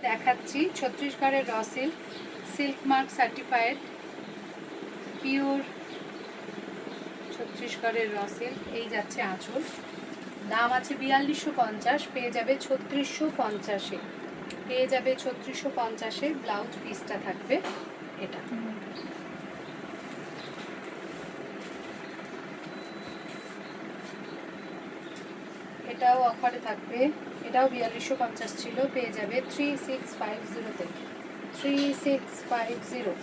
দেখাচ্ছি ছত্তিশগড়ের raw silk, silk mark certified pure ছত্তিশগড়ের র সিল্ক। এই যাচ্ছে আঁচল, দাম আছে 4250, পেয়ে যাবে 3650-এ, পেয়ে যাবে 3650-এ। ব্লাউজ পিসটা থাকবে এটা। এটাও অফারে থাকবে, এটাও 4250 ছিল, পেয়ে যাবে 3650-তে, 3650।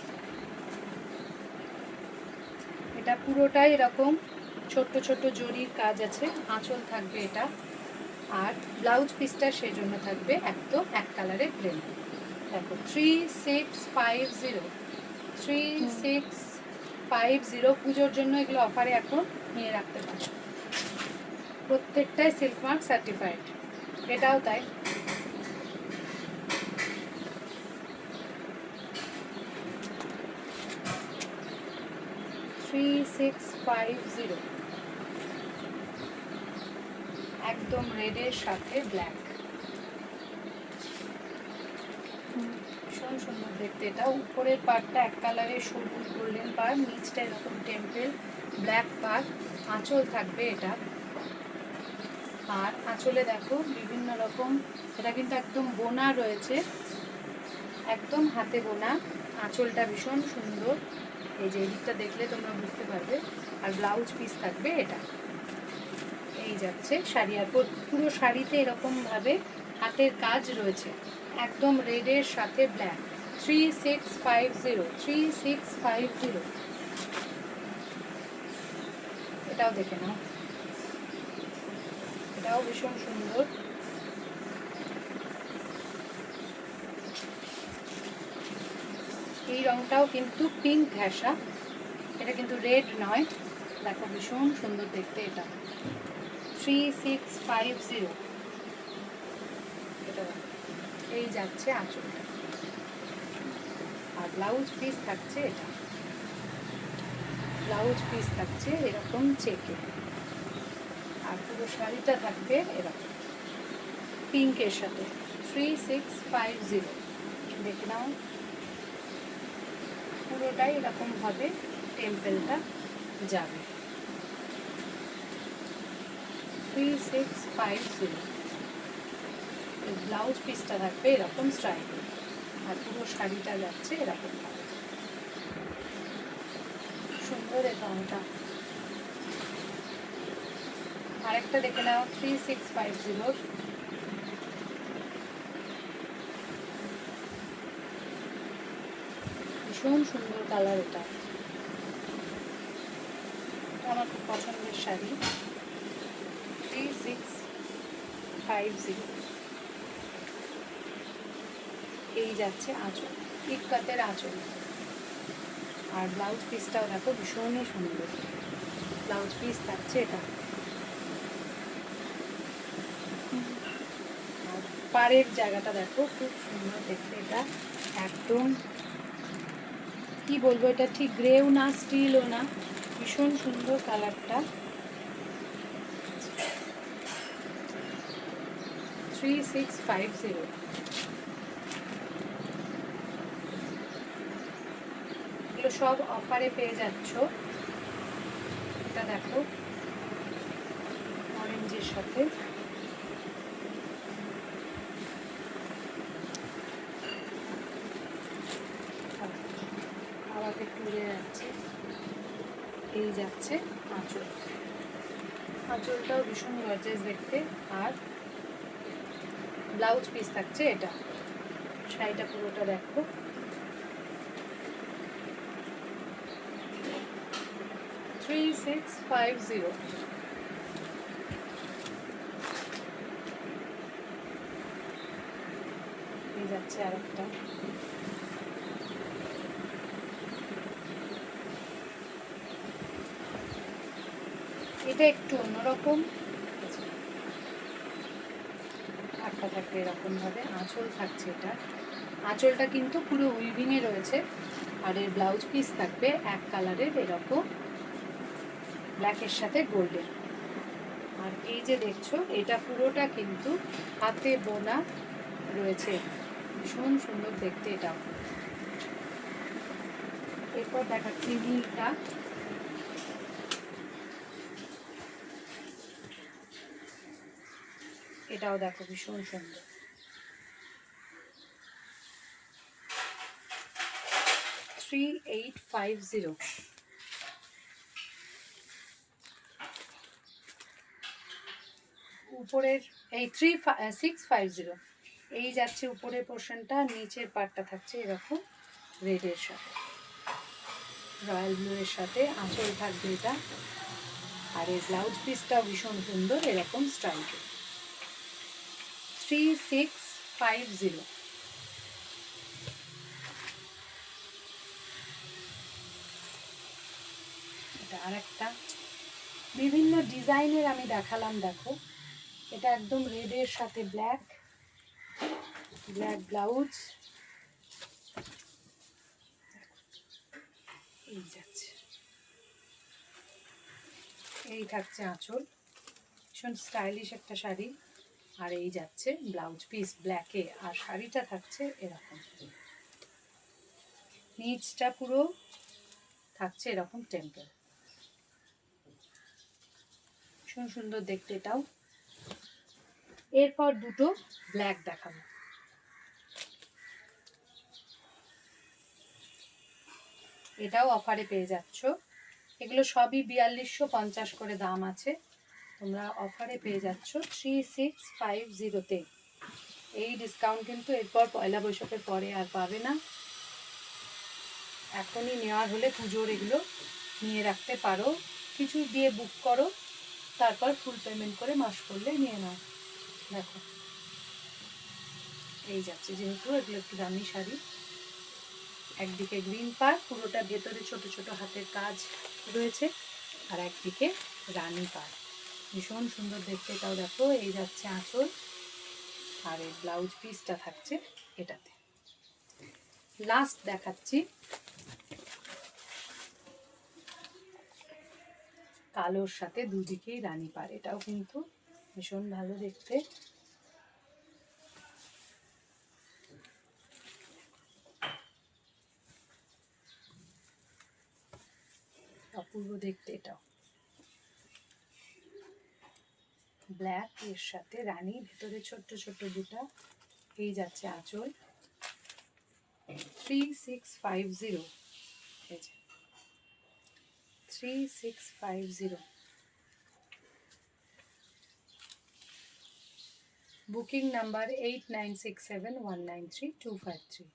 এটা পুরোটাই এরকম ছোট্ট ছোট্ট জরির কাজ আছে, আঁচল থাকবে এটা, আর ব্লাউজ পিসটা সেজন্য থাকবে একদম এক কালারে প্লেন। দেখো 3650, 3650। পুজোর জন্য এগুলো অফারে এখন নিয়ে রাখতে পারো। প্রত্যেকটাই সিল্ক মার্ক সার্টিফাইড, এটাও তাই। একদম রেডের সাথে ব্ল্যাক, ভীষণ সুন্দর দেখতে। এটা উপরের পার্টটা এক কালারের সবুজ গোল্ডেন পার্ট, নিচটা এরকম টেম্পেল ব্ল্যাক পার্ট। আঁচল থাকবে এটা, আর আঁচলে দেখো বিভিন্ন রকম, এটা কিন্তু একদম বোনা রয়েছে, একদম হাতে বোনা। আঁচলটা ভীষণ সুন্দর, এই যে এদিকটা দেখলে তোমরা বুঝতে পারবে। আর ব্লাউজ পিস থাকবে এটা। এই যাচ্ছে শাড়ি, আর পুরো শাড়িতে এরকমভাবে হাতের কাজ রয়েছে, একদম রেডের সাথে ব্ল্যাক। 3650। এটাও দেখে নাও, এটাও ভীষণ সুন্দর। এই রংটাও কিন্তু পিঙ্ক ঘেঁষা, এটা কিন্তু রেড নয়। দেখো ভীষণ সুন্দর দেখতে এটা। 3650। এটা এই যাচ্ছে আঁচলটা, আর ব্লাউজ পিস থাকছে এটা। ব্লাউজ পিস থাকছে এরকম চেকে, আর পুরো শাড়িটা থাকবে এরকম পিঙ্কের সাথে। 3650 দেখে নাও, পুরোটাই এরকমভাবে টেম্পেলটা যাবে। 3650। ব্লাউজ পিসটা থাকবে এরকম স্টাইলে, আর পুরো শাড়িটা যাচ্ছে এরকম ভাবে। সুন্দর এই রংটা। আরেকটা দেখে নাও 3650। ভীষণ সুন্দর কালার এটা, আমার খুব পছন্দের শাড়ি। 3650। এই যাচ্ছে আঁচল, ইক্কাতের আঁচল, আর ব্লাউজ পিসটাও দেখো ভীষণই সুন্দর। ব্লাউজ পিস থাকছে এটা, আর পাড়ের জায়গাটা দেখো খুব সুন্দর দেখতে। এটা একদম কি বলবো, এটা ঠিক গ্রেও না স্টিলও না, ভীষণ সুন্দর কালারটা। 3650। এগুলো সব অফারে পেয়ে যাচ্ছ। এটা দেখো অরেঞ্জের সাথে, আবার একটু উড়ে যাচ্ছে। এই যাচ্ছে আঁচল, আঁচলটাও ভীষণ গর্জিয়াস দেখতে, আর ব্লাউজ পিস থাকছে এটা। শাড়িটা পুরোটা দেখো, থ্রি সিক্স ফাইভ জিরো। এই যাচ্ছে আরেকটা, এটা একটু অন্যরকম, একটা থাকবে এরকম ভাবে, আঁচল থাকছে এটা। আঁচলটা কিন্তু পুরো উইভিংয়ে রয়েছে, আর এর ব্লাউজ পিস থাকবে এক কালারের এরকম ব্ল্যাকের সাথে গোল্ডেন। আর এই যে দেখছো এটা পুরোটা কিন্তু হাতে বোনা রয়েছে, ভীষণ সুন্দর দেখতে এটাও। এরপর দেখাচ্ছি নীলটা। এটাও দেখো ভীষণ সুন্দর। $3850। উপরের এই 650 এই যাচ্ছে উপরের পোর্শনটা, নিচের পার্টটা থাকছে এরকম রেডের সাথে, রয়্যাল ব্লু এর সাথে আঁচল থাকবে এটা। আর এই ব্লাউজ পিসটাও ভীষণ সুন্দর এরকম স্টাইলে। 3650। এটা আর একটা বিভিন্ন ডিজাইনের আমি দেখালাম, দেখো এটা একদম রেডের সাথে ব্ল্যাক ব্লাউজ। এই যাচ্ছে, এই থাকছে আঁচল, ভীষণ স্টাইলিশ একটা শাড়ি। আর এই যাচ্ছে ব্লাউজ পিস ব্ল্যাকে, আর শাড়িটা থাকছে এরকম, নিচটা পুরো থাকছে এরকম টেম্পল, ভীষণ সুন্দর দেখতে এটাও। এরপর দুটো ব্ল্যাক দেখাবো। এটাও অফারে পেয়ে যাচ্ছ, এগুলো সবই 4250 করে দাম আছে, তোমরা অফারে পেয়ে যাচ্ছ 3650-তে। এই ডিসকাউন্ট কিন্তু এরপর পয়লা বৈশাখের পরে আর পাবে না, এখনই নেওয়ার হলে পুজোর এগুলো নিয়ে রাখতে পারো, কিছু দিয়ে বুক করো, তারপর ফুল পেমেন্ট করে মাস করলে নিয়ে নাও। দেখো এই যাচ্ছে, যেহেতু এগুলো একটু দামি শাড়ি, একদিকে গ্রিন পাড়, পুরোটা ভেতরে ছোট ছোট হাতের কাজ রয়েছে, আর একদিকে রানী পাড়, ভীষণ সুন্দর দেখতে এটাও। দেখো এই যাচ্ছে আঁচল, আর এই ব্লাউজ পিসটা থাকছে এটাতে। লাস্ট দেখাচ্ছি কালোর সাথে দুদিকেই রানী পাড়, এটাও কিন্তু ভীষণ ভালো দেখতে। অপূর্ব দেখতে এটাও, ব্ল্যাক এর সাথে রানী, ভেতরে ছোট্ট ছোট্ট দুটা। এই যাচ্ছে আঁচল, 3650, 3650। Booking number 8967193253।